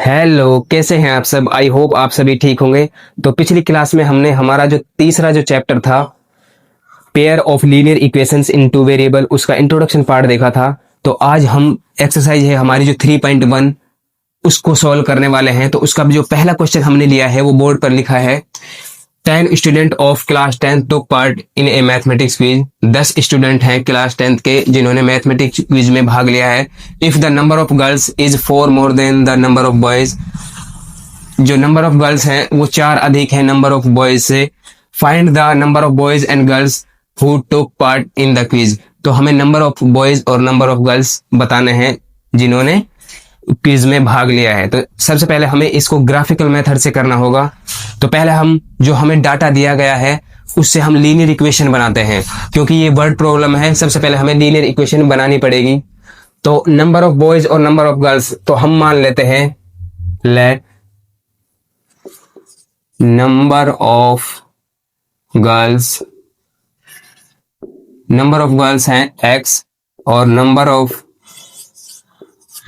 Hello, कैसे हैं आप सब। आई होप आप सभी ठीक होंगे। तो पिछली क्लास में हमने हमारा जो तीसरा जो चैप्टर था, pair of linear equations in two variable, उसका इंट्रोडक्शन पार्ट देखा था। तो आज हम एक्सरसाइज है हमारी जो 3.1 उसको सॉल्व करने वाले हैं। तो उसका जो पहला क्वेश्चन हमने लिया है वो बोर्ड पर लिखा है 10 student of class 10 took part in A mathematics quiz. 10 student हैं क्लास 10 के जिन्होंने मैथमेटिक्स क्विज में भाग लिया है। If the number of girls is 4 more than the number of boys, जो नंबर ऑफ गर्ल्स हैं वो 4 अधिक है नंबर ऑफ बॉयज से। Find the number of boys and girls who took part in the quiz. तो हमें number of boys और number of girls बताने हैं जिन्होंने क्विज में भाग लिया है। तो सबसे पहले हमें इसको ग्राफिकल मेथड से करना होगा। तो पहले हम जो हमें डाटा दिया गया है उससे हम लीनियर इक्वेशन बनाते हैं, क्योंकि ये वर्ड प्रॉब्लम है। सबसे पहले हमें लीनियर इक्वेशन बनानी पड़ेगी। तो नंबर ऑफ बॉयज और नंबर ऑफ गर्ल्स, तो हम मान लेते हैं लेट नंबर ऑफ गर्ल्स हैं x और नंबर ऑफ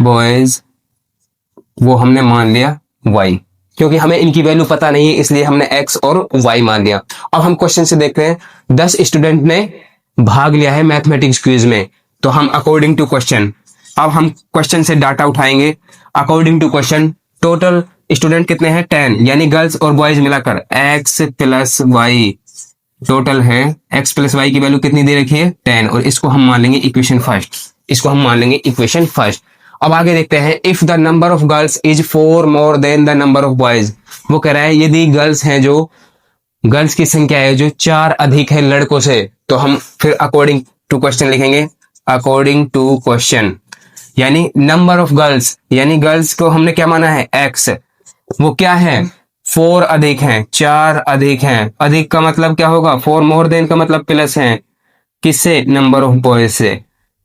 बॉयज वो हमने मान लिया y, क्योंकि हमें इनकी वैल्यू पता नहीं है इसलिए हमने x और y मान लिया। अब हम क्वेश्चन से देखते हैं 10 स्टूडेंट ने भाग लिया है मैथमेटिक्स क्विज में। तो हम अकॉर्डिंग टू क्वेश्चन, अब हम क्वेश्चन से डाटा उठाएंगे। According to question total student कितने हैं 10, यानी गर्ल्स और बॉयज मिलाकर x प्लस वाई टोटल है। x प्लस वाई की वैल्यू कितनी दे रखी है 10, और इसको हम मान लेंगे इक्वेशन फर्स्ट। अब आगे देखते हैं if the number of girls is 4 more than the number of boys. वो कह रहा है यदि गर्ल्स की संख्या है जो 4 अधिक है लड़कों से, तो हम फिर अकॉर्डिंग टू क्वेश्चन लिखेंगे। अकॉर्डिंग टू क्वेश्चन यानी नंबर ऑफ गर्ल्स, यानी गर्ल्स को हमने क्या माना है x, वो क्या है 4 अधिक हैं, 4 अधिक हैं। अधिक का मतलब क्या होगा, 4 मोर देन का मतलब प्लस है किससे, नंबर ऑफ बॉयज से।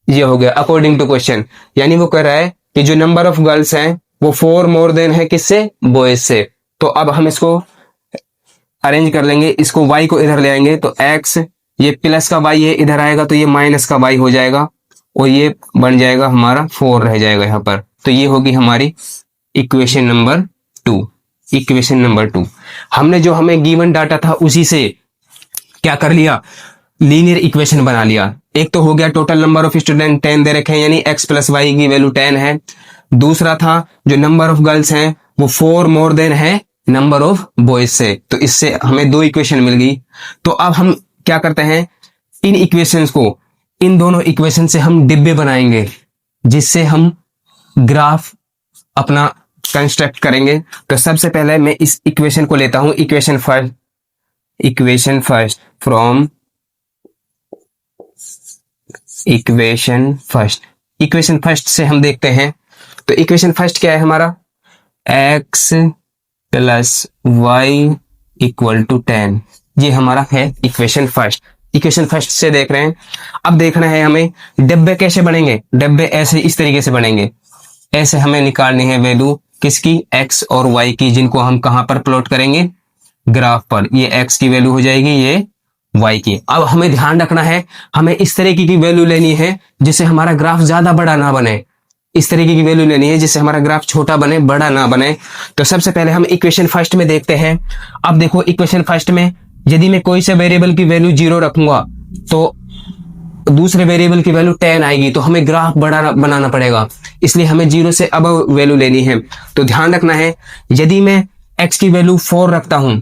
ये हो गया अकॉर्डिंग टू क्वेश्चन, यानी वो कह रहा है कि जो नंबर ऑफ गर्ल्स हैं वो 4 मोर देन है किससे, बॉयज से। तो अब हम इसको अरेंज कर लेंगे, इसको y को इधर ले आएंगे तो x, ये प्लस का y है इधर आएगा तो ये माइनस का y हो जाएगा, और ये बन जाएगा हमारा 4 रह जाएगा यहाँ पर। तो ये होगी हमारी इक्वेशन नंबर 2। हमने जो हमें गिवन डाटा था उसी से क्या कर लिया, लीनियर इक्वेशन बना लिया। एक तो हो गया टोटल नंबर ऑफ स्टूडेंट 10 दे रखे हैं, यानी x प्लस वाई की वैल्यू 10 है। दूसरा था जो नंबर ऑफ गर्ल्स हैं वो 4 मोर देन है नंबर ऑफ बॉयज से। तो इससे हमें 2 इक्वेशन मिल गई। तो अब हम क्या करते हैं, इन इक्वेशंस को, इन दोनों इक्वेशन से हम डिब्बे बनाएंगे जिससे हम ग्राफ अपना कंस्ट्रक्ट करेंगे। तो सबसे पहले मैं इस इक्वेशन को लेता हूं, equation first from equation first से हम देखते हैं। तो इक्वेशन फर्स्ट क्या है हमारा, x plus Y equal to 10, ये हमारा है इक्वेशन फर्स्ट से देख रहे हैं। अब देखना है हमें डब्बे कैसे बनेंगे। डब्बे ऐसे इस तरीके से बनेंगे, ऐसे हमें निकालनी है वैल्यू किसकी, x और y की, जिनको हम कहां पर प्लॉट करेंगे, ग्राफ पर। ये x की वैल्यू हो जाएगी, ये y की। अब हमें ध्यान रखना है, हमें इस तरीके की वैल्यू लेनी है जिससे हमारा ग्राफ ज्यादा बड़ा ना बने। इस तरीके की वैल्यू लेनी है जिससे हमारा ग्राफ छोटा बने, बड़ा ना बने। तो सबसे पहले हम इक्वेशन फर्स्ट में देखते हैं। अब देखो इक्वेशन फर्स्ट में यदि मैं कोई से वेरिएबल की वैल्यू 0 रखूंगा तो दूसरे वेरिएबल की वैल्यू 10 आएगी, तो हमें ग्राफ बड़ा बनाना पड़ेगा, इसलिए हमें 0 से अब वैल्यू लेनी है। तो ध्यान रखना है, यदि मैं x की वैल्यू 4 रखता हूं,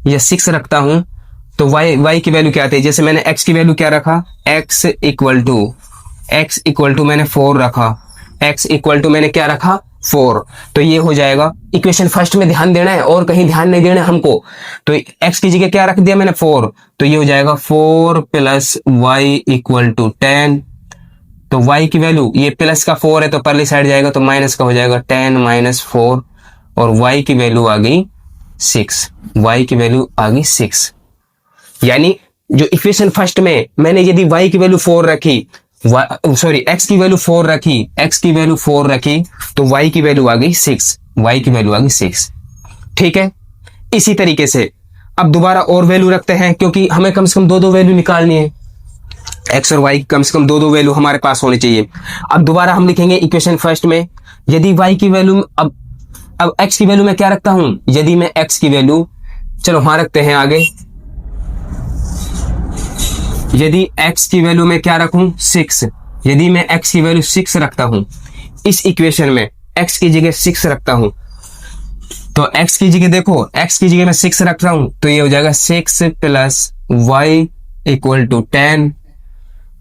या 6 रखता हूं, तो y की वैल्यू क्या आती है। जैसे मैंने x की वैल्यू क्या रखा, x इक्वल टू मैंने 4 रखा, x इक्वल टू मैंने क्या रखा 4। तो ये हो जाएगा, इक्वेशन फर्स्ट में ध्यान देना है और कहीं ध्यान नहीं देना हमको। तो x की जगह क्या रख दिया मैंने 4, तो ये हो जाएगा 4 प्लस वाई इक्वल टू 10। तो y की वैल्यू, ये प्लस का 4 है तो परली साइड जाएगा तो माइनस का हो जाएगा 10 माइनस 4, और y की वैल्यू आ गई 6। यानी जो इक्वेशन फर्स्ट में मैंने यदि y की वैल्यू 4 रखी, x की वैल्यू 4 रखी, तो y की वैल्यू आ गई 6। ठीक है। इसी तरीके से अब दोबारा और वैल्यू रखते हैं, क्योंकि हमें कम से कम 2 वैल्यू निकालनी है। एक्स और वाई कम से कम दो दो वैल्यू हमारे पास होनी चाहिए। अब दोबारा हम लिखेंगे इक्वेशन फर्स्ट में, यदि वाई की वैल्यू, अब एक्स की वैल्यू मैं क्या रखता हूं, यदि मैं एक्स की वैल्यू, चलो वहां रखते हैं आगे, यदि x की वैल्यू मैं क्या रखूं 6, यदि मैं x की वैल्यू 6 रखता हूं इस इक्वेशन में, x की जगह 6 रखता हूं, तो x की जगह देखो, x की जगह मैं 6 रख रहा हूं तो ये हो जाएगा 6 प्लस y इक्वल टू 10।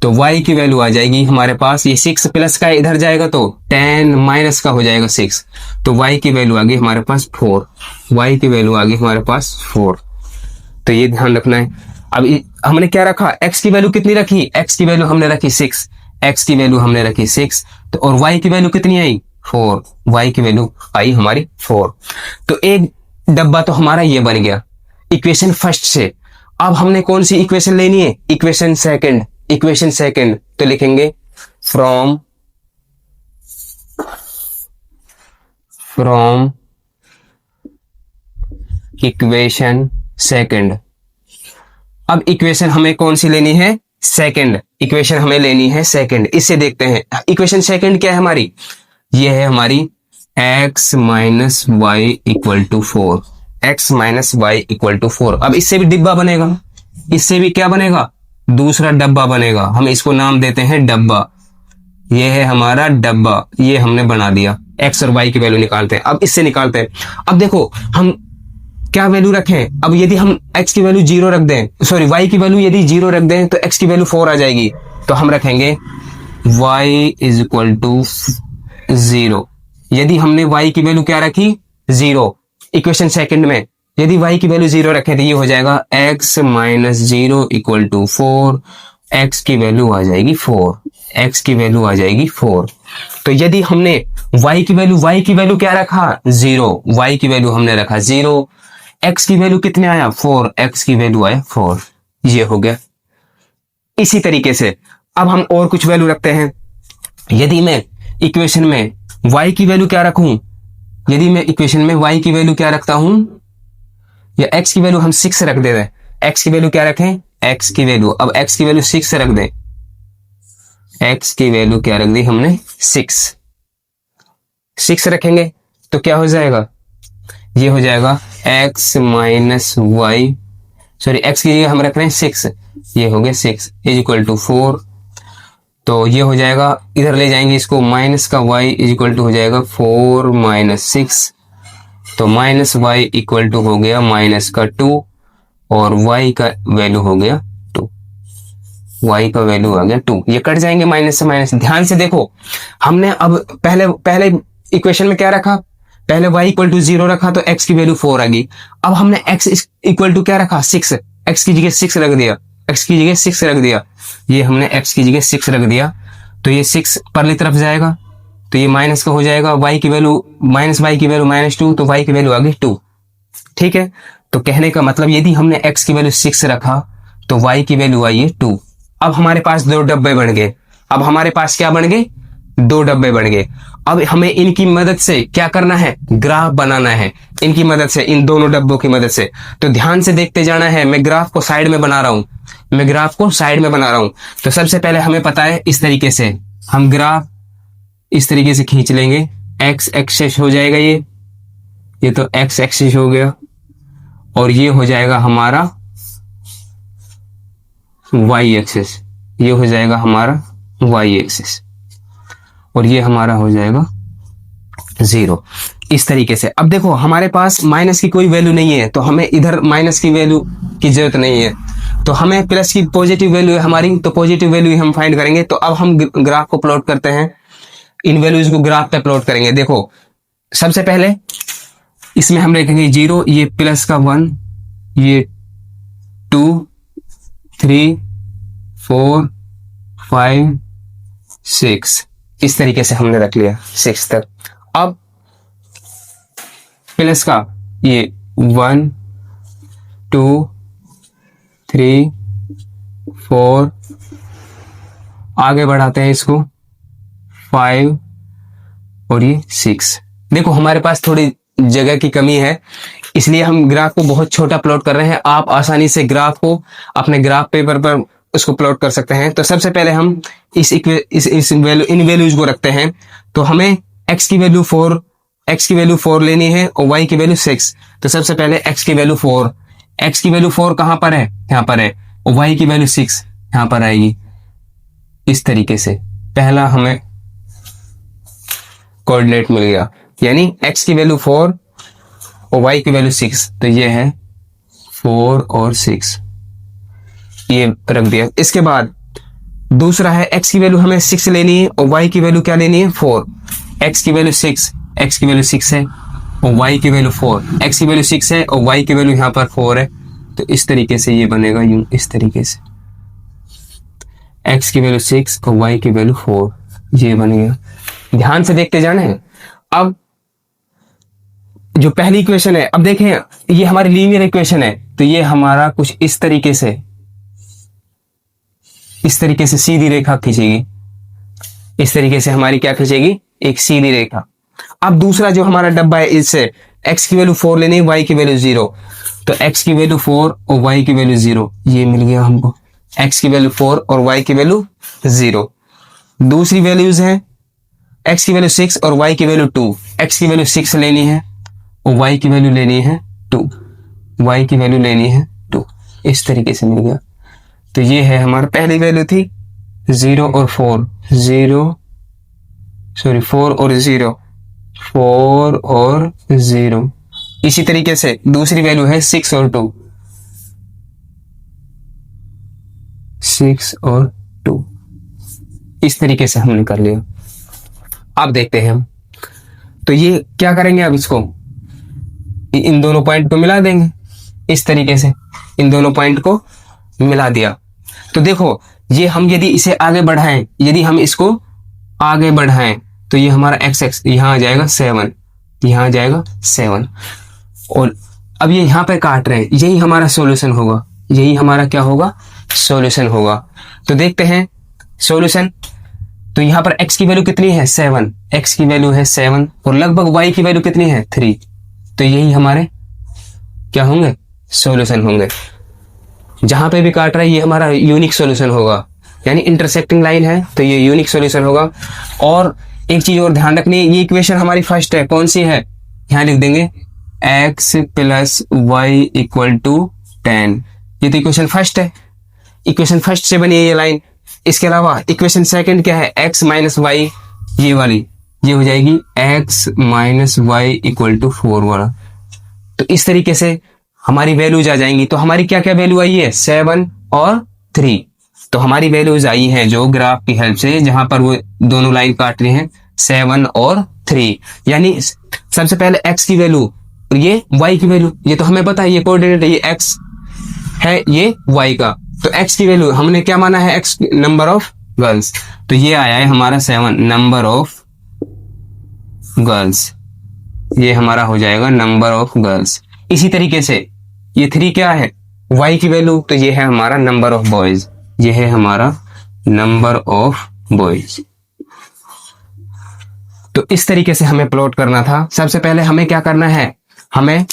तो y की वैल्यू आ जाएगी हमारे पास, ये 6 प्लस का इधर जाएगा तो 10 माइनस का हो जाएगा 6, तो y की वैल्यू आ गई हमारे पास 4, y की वैल्यू आ गई हमारे पास 4। तो ये ध्यान रखना है। अब हमने क्या रखा, x की वैल्यू कितनी रखी, x की वैल्यू हमने रखी 6, x की वैल्यू हमने रखी 6, तो और y की वैल्यू कितनी आई 4, y की वैल्यू आई हमारी 4। तो एक डब्बा तो हमारा ये बन गया इक्वेशन फर्स्ट से। अब हमने कौन सी इक्वेशन लेनी है, इक्वेशन सेकंड, इक्वेशन सेकंड तो लिखेंगे फ्रॉम इक्वेशन सेकंड। अब इक्वेशन हमें कौन सी लेनी है, सेकंड, इक्वेशन हमें लेनी है सेकंड। इससे देखते हैं इक्वेशन सेकंड क्या है हमारी, ये है हमारी x minus Y equal to 4, X minus Y equal to 4। अब इससे भी डिब्बा बनेगा, इससे भी क्या बनेगा, दूसरा डब्बा बनेगा, हम इसको नाम देते हैं डब्बा, ये है हमारा डब्बा, ये हमने बना दिया। x और y की वैल्यू निकालते हैं, अब इससे निकालते हैं। अब देखो हम क्या वैल्यू रखें, अब यदि हम x की वैल्यू 0 रख दें, सॉरी y की वैल्यू यदि 0 रख दें तो x की वैल्यू 4 आ जाएगी, तो हम रखेंगे y इज इक्वल टू 0। यदि हमने y की वैल्यू क्या रखी 0 इक्वेशन सेकंड में, यदि y की वैल्यू 0 रखें तो ये हो जाएगा x minus 0 equal to 4, x की वैल्यू आ जाएगी 4, x की वैल्यू आ जाएगी 4। तो यदि हमने y की वैल्यू क्या रखा 0, y की वैल्यू हमने रखा 0, x की वैल्यू कितने आया 4, x की वैल्यू आया 4, ये हो गया। इसी तरीके से अब हम और कुछ वैल्यू रखते हैं, यदि मैं इक्वेशन में y की वैल्यू क्या रखूं, यदि मैं इक्वेशन में y की वैल्यू क्या रखता हूं, या x की वैल्यू हम 6 रख दे रहे हैं, x की वैल्यू क्या रखें, x की वैल्यू, अब x की वैल्यू 6 रख दें, x की वैल्यू क्या रख दी हमने 6 रखेंगे तो क्या हो जाएगा, ये हो जाएगा x minus Y, sorry x की जगह हम रख रहे हैं 6, ये हो गया 6 इज इक्वल टू 4। तो ये हो जाएगा, इधर ले जाएंगे इसको, माइनस का y इज इक्वल टू हो जाएगा 4 माइनस 6, तो माइनस वाई इक्वल टू हो गया माइनस का 2 और y का वैल्यू हो गया 2, y का वैल्यू आ गया 2। ये कट जाएंगे माइनस से माइनस। ध्यान से देखो हमने अब पहले इक्वेशन में क्या रखा, पहले y इक्वल टू 0 रखा तो x की वैल्यू 4 आ गई। अब हमने x इक्वल टू क्या रखा 6, x की जगह 6 रख दिया, x की जगह 6 रख दिया, ये हमने x की जगह 6 रख दिया, तो ये 6 परली तरफ जाएगा तो ये माइनस का हो जाएगा, y की वैल्यू माइनस y की वैल्यू -2, तो y की वैल्यू आ गई 2। ठीक है, तो कहने का मतलब यदि हमने x की वैल्यू 6 रखा तो y की वैल्यू आई है 2। अब हमारे पास दो डब्बे बन गए, अब हमारे पास क्या बन गए, दो डब्बे बन गए। अब हमें इनकी मदद से क्या करना है, ग्राफ बनाना है, इनकी मदद से, इन दोनों डब्बों की मदद से। तो ध्यान से देखते जाना है, मैं ग्राफ को साइड में बना रहा हूं, मैं ग्राफ को साइड में बना रहा हूं। तो सबसे पहले हमें पता है इस तरीके से हम ग्राफ इस तरीके से खींच लेंगे, x एक्सिस हो जाएगा, ये तो x एक्सिस हो गया, और ये हो जाएगा हमारा y एक्सिस, ये हो जाएगा हमारा y एक्सिस, और ये हमारा हो जाएगा 0। इस तरीके से अब देखो हमारे पास माइनस की कोई वैल्यू नहीं है, तो हमें इधर माइनस की वैल्यू की जरूरत नहीं है, तो हमें प्लस की पॉजिटिव वैल्यू है हमारी, तो पॉजिटिव वैल्यू हम फाइंड करेंगे। तो अब हम ग्राफ को प्लॉट करते हैं, इन वैल्यूज को ग्राफ पे प्लॉट करेंगे। देखो सबसे पहले इसमें हम लिखेंगे 0, ये प्लस का 1, ये 2, 3, 4, 5, 6, इस तरीके से हमने रख लिया 6 तक। अब प्लस का ये 1, 2, 3, 4, आगे बढ़ाते हैं इसको 5 और ये 6। देखो हमारे पास थोड़ी जगह की कमी है, इसलिए हम ग्राफ को बहुत छोटा प्लॉट कर रहे हैं। आप आसानी से ग्राफ को अपने ग्राफ पेपर पर उसको प्लॉट कर सकते हैं। तो सबसे पहले हम इस वैल्यू इन वैल्यूज को रखते हैं। तो हमें x की वैल्यू 4 लेनी है और y की वैल्यू 6। तो सबसे पहले x की वैल्यू 4 कहां पर है, यहां पर है, और y की वैल्यू 6 यहां पर आएगी। इस तरीके से पहला हमें कोऑर्डिनेट मिल गया, यानी x की वैल्यू 4 और y की वैल्यू 6। तो ये है 4 और 6, ये रख दिया। इसके बाद दूसरा है x की वैल्यू हमें 6 लेनी है और y की वैल्यू क्या लेनी है, 4। x की वैल्यू 6 है और y की वैल्यू 4। x की वैल्यू 6 है और y की वैल्यू यहाँ पर 4 है। तो इस तरीके से ये बनेगा यूं, इस तरीके से x की वैल्यू 6 और y की वैल्यू 4, ये बन गया। ध्यान से देखते जाना है। अब जो पहली इक्वेशन है, अब देखें ये हमारी लीनियर इक्वेशन है, तो ये हमारा कुछ इस तरीके से सीधी रेखा खींचेगी। इस तरीके से हमारी क्या खींचेगी, एक सीधी रेखा। अब दूसरा जो हमारा डब्बा है, इससे x की वैल्यू 4 लेनी है, y की वैल्यू 0। तो x की वैल्यू 4 और y की वैल्यू 0, ये मिल गया हमको। x की वैल्यू 4 और y की वैल्यू 0। दूसरी वैल्यूज हैं x की वैल्यू 6 और y की वैल्यू 2। x की वैल्यू 6 लेनी है और y की वैल्यू लेनी है 2। y की वैल्यू लेनी है 2। इस तरीके से मिल गया। तो ये है हमारा पहली वैल्यू थी 4 और 0, 4 और 0। इसी तरीके से दूसरी वैल्यू है 6 और 2, 6 और 2। इस तरीके से हमने कर लिया। अब देखते हैं हम, तो ये क्या करेंगे, अब इसको इन दोनों पॉइंट को मिला देंगे। इस तरीके से इन दोनों पॉइंट को मिला दिया। तो देखो ये हम यदि इसे आगे बढ़ाएं, यदि हम इसको आगे बढ़ाएं तो ये हमारा x यहां आ जाएगा 7, यहां आ जाएगा 7। और अब ये यहां पे काट रहे हैं, यही हमारा सॉल्यूशन होगा, यही हमारा क्या होगा, सॉल्यूशन होगा। तो देखते हैं सॉल्यूशन। तो यहां पर x की वैल्यू कितनी है, 7, x की वैल्यू है 7 और लगभग y की वैल्यू कितनी है, 3। तो यही हमारे क्या होंगे, सॉल्यूशन होंगे। जहां पे भी काट रहा है ये हमारा यूनिक सॉल्यूशन होगा, यानी इंटरसेक्टिंग लाइन है तो ये यूनिक सॉल्यूशन होगा। और एक चीज और ध्यान रखनी, ये इक्वेशन हमारी फर्स्ट है, कौन सी है, यहां लिख देंगे x plus Y equal to 10। ये तो इक्वेशन फर्स्ट है, इक्वेशन फर्स्ट से बनी है ये लाइन। इसके अलावा इक्वेशन सेकंड क्या है, x माइनस वाई, ये वाली, ये हो जाएगी x minus Y equal to 4 वाला। तो इस तरीके से हमारी वैल्यूज आ जाएंगी। तो हमारी क्या क्या वैल्यू आई है, 7 और 3। तो हमारी वैल्यूज आई हैं जो ग्राफ की हेल्प से, जहां पर वो दोनों लाइन काट रही हैं, 7 और 3। यानी सबसे पहले x की वैल्यू और ये y की वैल्यू, ये तो हमें पता है, ये कोऑर्डिनेट है, ये x है, ये y का। तो x की वैल्यू हमने क्या माना है, x नंबर ऑफ गर्ल्स। तो ये आया है हमारा 7, नंबर ऑफ गर्ल्स, ये हमारा हो जाएगा नंबर ऑफ गर्ल्स। इसी तरीके से ये 3 क्या है, y की वैल्यू, तो ये है हमारा नंबर ऑफ बॉयज, ये है हमारा नंबर ऑफ बॉयज। तो इस तरीके से हमें प्लॉट करना था। सबसे पहले हमें क्या करना है, हमें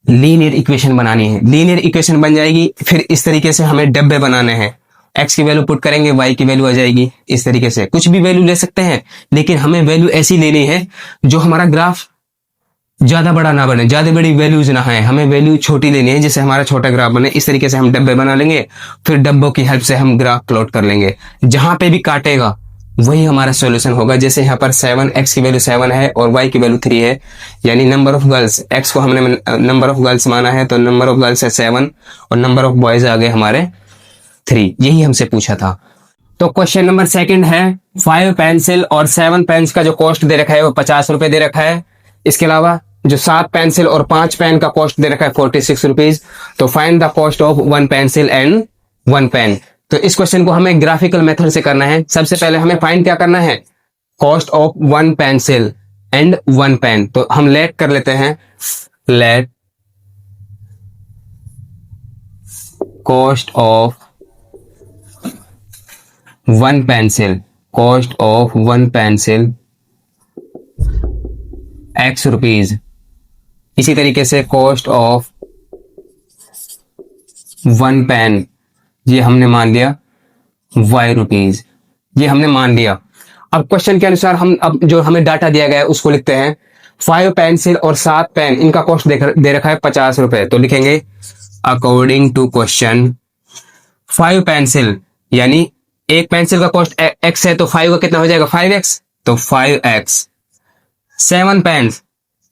लीनियर इक्वेशन बनानी है। लीनियर इक्वेशन बन जाएगी, फिर इस तरीके से हमें डब्बे बनाने हैं। x की वैल्यू पुट करेंगे, y की वैल्यू आ जाएगी। इस तरीके से कुछ भी वैल्यू ले सकते हैं, लेकिन हमें वैल्यू ऐसी लेनी है जो हमारा ग्राफ ज्यादा बड़ा ना बने, ज्यादा बड़ी वैल्यूज ना है, हमें वैल्यू छोटी लेनी है जिससे हमारा छोटा ग्राफ बने। इस तरीके से हम डब्बे बना लेंगे, फिर डब्बों की हेल्प से हम ग्राफ प्लॉट कर लेंगे। जहां पे भी काटेगा वही हमारा सॉल्यूशन होगा। जैसे यहाँ पर 7, x की वैल्यू 7 है और y की वैल्यू 3 है, यानी नंबर ऑफ गर्ल्स, x को हमने नंबर ऑफ गर्ल्स माना है, तो नंबर ऑफ गर्ल्स है 7 और नंबर ऑफ बॉयज आ गए हमारे 3। यही हमसे पूछा था। तो क्वेश्चन नंबर सेकंड है, 5 पेंसिल और 7 पेन्स का जो कॉस्ट दे रखा है वो 50 रुपए दे रखा है। इसके अलावा जो 7 पेंसिल और 5 पेन का कॉस्ट दे रखा है 46 रुपीज। तो find the cost of 1 pencil and 1 pen. तो इस क्वेश्चन को हमें ग्राफिकल मेथड से करना है। सबसे पहले हमें फाइंड क्या करना है, cost of 1 pencil and 1 pen. तो हम लेट कर लेते हैं, let cost of 1 pencil, cost of 1 pencil x rupees. इसी तरीके से कॉस्ट ऑफ 1 पेन ये हमने मान लिया वाई रुपीज, ये हमने मान लिया। अब क्वेश्चन के अनुसार हम अब जो हमें डाटा दिया गया है उसको लिखते हैं। 5 पेंसिल और 7 पेन, इनका कॉस्ट दे रखा है 50 रुपए। तो लिखेंगे अकॉर्डिंग टू क्वेश्चन 5 पेंसिल यानी एक पेंसिल का कॉस्ट x है, तो 5 का कितना हो जाएगा 5x, तो 5x। 7 पेन,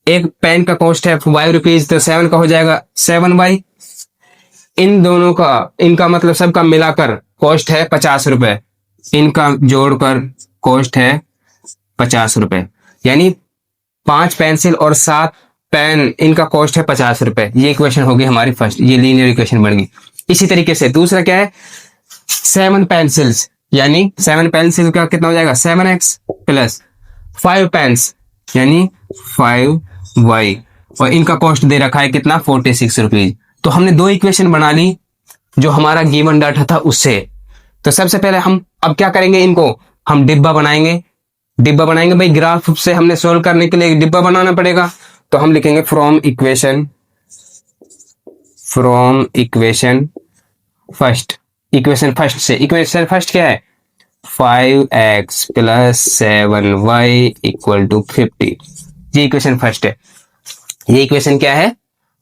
एक पेन का कॉस्ट है y रुपीज, तो 7 का हो जाएगा 7y। इन दोनों का, इनका मतलब सबका मिलाकर कॉस्ट है 50 रुपए, इनका जोड़कर कॉस्ट है 50 रुपए। यानी 5 पेंसिल और 7 पेन, इनका कॉस्ट है 50 रुपए। ये इक्वेशन होगी हमारी फर्स्ट, ये लीनियर इक्वेशन बन गई। इसी तरीके से दूसरा क्या है, 7 पेंसिल्स यानी 7 पेंसिल का कितना हो जाएगा 7x प्लस 5 पेन्स यानी 5y, और इनका कॉस्ट दे रखा है कितना 46 रुपीज। तो हमने दो इक्वेशन बना ली जो हमारा गिवन डाटा था उससे। तो सबसे पहले हम अब क्या करेंगे, इनको हम डिब्बा बनाएंगे। डिब्बा बनाएंगे भाई, ग्राफ से हमने सोल्व करने के लिए डिब्बा बनाना पड़ेगा। तो हम लिखेंगे from equation first, equation first से, इक्वेशन फर्स्ट क्या है 5x plus 7y equal to 50। ये इक्वेशन फर्स्ट है, ये इक्वेशन क्या है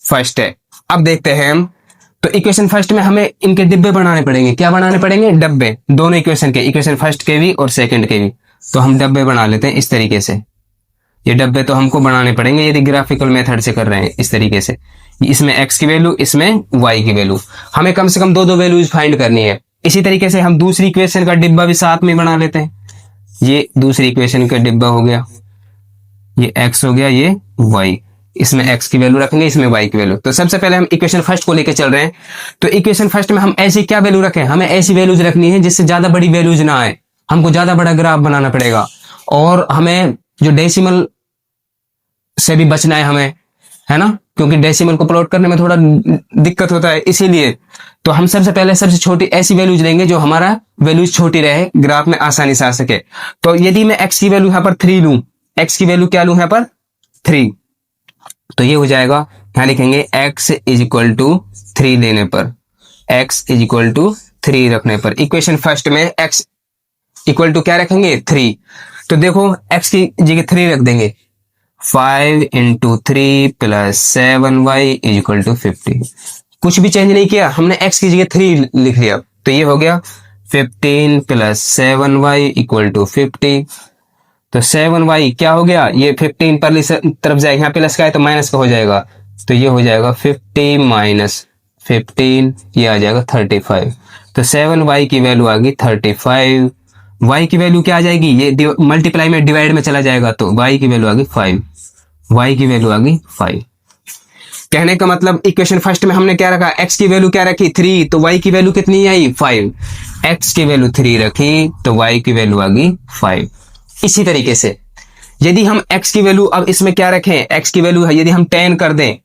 फर्स्ट है। अब देखते हैं हम, तो इक्वेशन फर्स्ट में हमें इनके डिब्बे बनाने पड़ेंगे। क्या बनाने पड़ेंगे, डब्बे, दोनों इक्वेशन के, इक्वेशन फर्स्ट के भी और सेकंड के भी। तो हम डब्बे बना लेते हैं इस तरीके से। ये डब्बे तो हमको बनाने पड़ेंगे यदि ग्राफिकल मेथड से कर रहे हैं इस तरीके से। इसमें x की वैल्यू, इसमें y की वैल्यू, हमें कम से कम दो वैल्यूज फाइंड करनी है। इसी तरीके से हम दूसरी इक्वेशन का डिब्बा भी साथ में बना लेते हैं। ये दूसरी इक्वेशन का डिब्बा हो गया, ये x हो गया, ये y, इसमें x की वैल्यू रखेंगे, इसमें y की वैल्यू। तो सबसे पहले हम इक्वेशन फर्स्ट को लेकर चल रहे हैं। तो इक्वेशन फर्स्ट में हम ऐसी क्या वैल्यू रखें, हमें ऐसी वैल्यूज रखनी है जिससे ज्यादा बड़ी वैल्यूज ना आए। हमको ज्यादा बड़ा ग्राफ बनाना पड़ेगा और हमें जो डेसिमल से भी बचना है हमें, है ना, क्योंकि डेसिमल को प्लॉट करने में थोड़ा दिक्कत होता है। इसीलिए तो हम सबसे पहले सबसे छोटी ऐसी वैल्यूज लेंगे जो हमारा वैल्यूज छोटी रहे, ग्राफ में आसानी से आ सके। तो यदि मैं x की वैल्यू यहाँ पर 3 लूं, x की वैल्यू क्या लूं यहाँ पर 3, तो ये हो जाएगा, यहाँ लिखेंगे x इज इक्वल टू 3 लेने पर, x इज इक्वल टू 3 रखने पर। इक्वेशन फर्स्ट में x इक्वल टू क्या रखेंगे 3। तो देखो x की जगह 3 रख देंगे, 5 into 3 plus 7y is equal to 50। कुछ भी चेंज नहीं किया, हमने x की जगह 3 लिख लिया। तो ये हो गया 15 प्लस 7y इक्वल टू 50। तो 7y क्या हो गया, ये 15 पर तरफ जाएगा, यहाँ प्लस का है तो माइनस का हो जाएगा। तो ये हो जाएगा 50 माइनस 15, ये आ जाएगा 35। तो 7y की वैल्यू आ गई 35। y की वैल्यू क्या आ जाएगी, ये मल्टीप्लाई में डिवाइड में चला जाएगा, तो y की वैल्यू आ गई 5, y की वैल्यू आ गई 5। कहने का मतलब इक्वेशन फर्स्ट में हमने क्या रखा, x की वैल्यू क्या रखी 3, तो y की वैल्यू कितनी आई 5। x की वैल्यू 3 रखी तो y की वैल्यू आ गई 5। इसी तरीके से यदि हम x की वैल्यू अब इसमें क्या रखें, x की वैल्यू यदि हम 10 कर दें,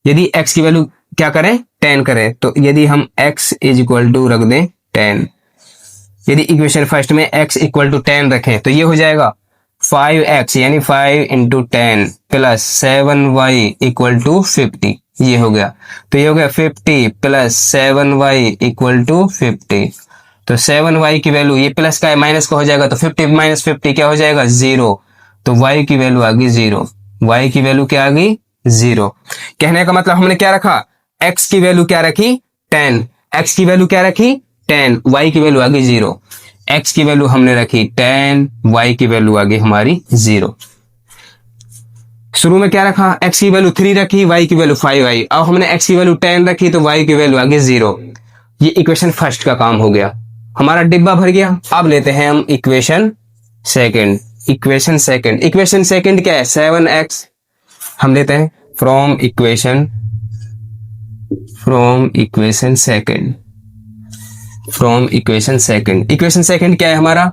यदि x की वैल्यू क्या करें 10 करें, तो यदि हम x इज इक्वल टू रख दें 10, यदि इक्वेशन फर्स्ट में x इक्वल टू 10 रखें तो ये हो जाएगा 5x यानी 5 into 10 plus 7y equal to 50, ये हो गया। तो ये हो गया 50 प्लस 7y इक्वल टू 50। तो 7y की वैल्यू, ये प्लस का है माइनस का हो जाएगा, तो 50 माइनस 50 क्या हो जाएगा 0। तो y की वैल्यू आ गई 0, y की वैल्यू क्या आ गई 0। कहने का मतलब हमने क्या रखा, x की वैल्यू क्या रखी 10, x की वैल्यू क्या रखी 10, y की वैल्यू आ गई 0। x की वैल्यू हमने रखी 10, y की वैल्यू आ गई हमारी 0। शुरू में क्या रखा, x की वैल्यू 3 रखी, y की वैल्यू 5 आई। अब हमने x की वैल्यू 10 रखी तो y की वैल्यू आ गई 0। ये इक्वेशन फर्स्ट का काम हो गया, हमारा डिब्बा भर गया। अब लेते हैं हम इक्वेशन सेकंड। इक्वेशन सेकंड क्या है 7x। हम लेते हैं from equation second. Equation second क्या है हमारा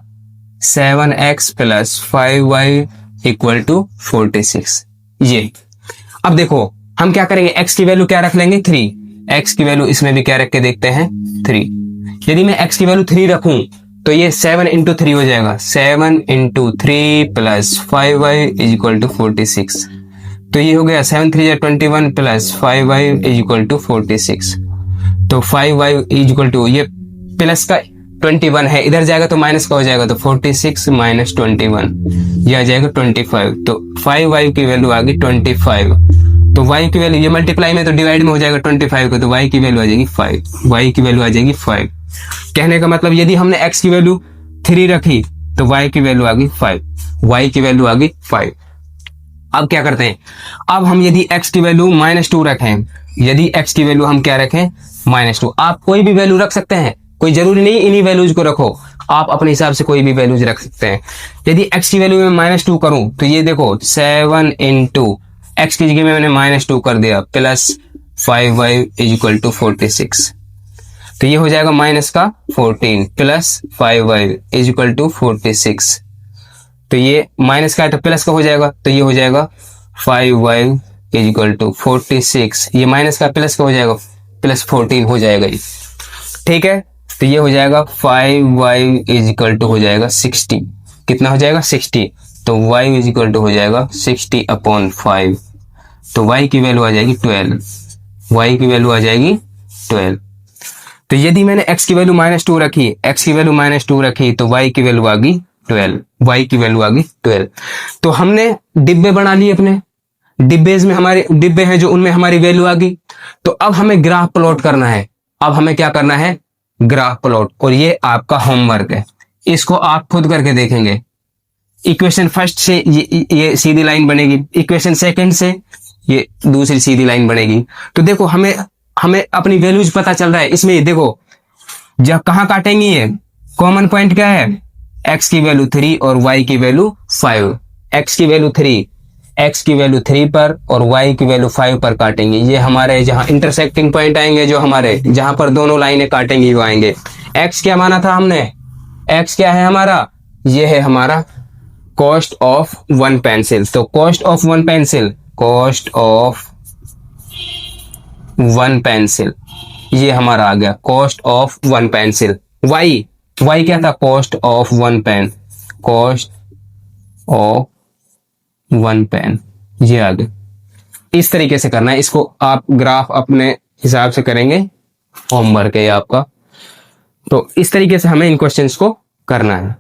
7x plus 5y equal to 46। ये अब देखो हम क्या करेंगे, x की वैल्यू क्या रख लेंगे 3, x की वैल्यू इसमें भी क्या रख के देखते हैं 3। यदि मैं x की वैल्यू 3 रखूं तो ये 7 इंटू 3 हो जाएगा, 7 into 3 plus 5y is equal to 46। तो ये हो गया 7 3 21 plus 5y is equal to 46। तो 5y इज इक्वल टू, ये प्लस का 21 है, इधर जाएगा तो माइनस का हो जाएगा, तो 46 माइनस 21 ये आ जाएगा 25। तो 5y की वैल्यू आ गई 25। तो y की वैल्यू, ये मल्टीप्लाई में तो डिवाइड में हो जाएगा 25 को, तो y की वैल्यू आ जाएगी 5। y की वैल्यू आ जाएगी 5। कहने का मतलब यदि हमने x की वैल्यू 3 रखी तो y की वैल्यू आ गई 5। y की वैल्यू आ गई 5। अब क्या करते हैं, अब हम यदि x की वैल्यू -2 रखें, यदि x की वैल्यू हम क्या रखें -2, आप कोई भी वैल्यू रख सकते हैं, कोई जरूरी नहीं इन्हीं वैल्यूज को रखो, आप अपने हिसाब से कोई भी वैल्यूज रख सकते हैं। यदि x की वैल्यू में -2 करूं तो ये देखो 7 इंटू x की जगह में मैंने -2 कर दिया प्लस 5y इक्वल टू 46, तो ये हो जाएगा माइनस का 14 प्लस 5y इक्वल टू 46, तो ये माइनस का है तो प्लस का हो जाएगा, तो ये हो जाएगा 5y इक्वल टू 46, ये माइनस का प्लस का हो जाएगा, प्लस 14 हो जाएगा ये, ठीक है। तो ये हो जाएगा 5y इक्वल टू हो जाएगा 60, कितना हो जाएगा 60, तो y इक्वल टू हो जाएगा 60/5, तो y की वैल्यू आ जाएगी 12, y की वैल्यू आ जाएगी 12। तो यदि मैंने x की वैल्यू -2 रखी, x की वैल्यू -2 रखी तो y की वैल्यू आ गई 12, y की वैल्यू आ गई 12। तो हमने डिब्बे बना लिए, अपने डिब्बेज में हमारे डिब्बे हैं जो, उनमें हमारी वैल्यू आ गई। तो अब हमें ग्राफ प्लॉट करना है, अब हमें क्या करना है ग्राफ प्लॉट, और ये आपका होमवर्क है, इसको आप खुद करके देखेंगे। इक्वेशन फर्स्ट से ये सीधी लाइन बनेगी, इक्वेशन सेकंड से ये दूसरी सीधी लाइन बनेगी। तो देखो हमें अपनी वैल्यूज पता चल रहा है इसमें, देखो जब कहाँ काटेंगे, ये कॉमन पॉइंट क्या है, x की वैल्यू 3 और y की वैल्यू 5, x की वैल्यू 3, x की वैल्यू 3 पर और y की वैल्यू 5 पर काटेंगे। ये हमारे जहां इंटरसेक्टिंग पॉइंट आएंगे, जो हमारे जहां पर दोनों लाइनें काटेंगी वो आएंगे। x क्या माना था हमने, x क्या है हमारा, ये है हमारा कॉस्ट ऑफ वन पेंसिल। तो cost of one pencil, cost of one pencil, ये हमारा आ गया cost of one pencil. y क्या था, cost of one pen, cost of one pen, ये आ गया। इस तरीके से करना है इसको, आप ग्राफ अपने हिसाब से करेंगे, होमवर्क है आपका। तो इस तरीके से हमें इन क्वेश्चंस को करना है।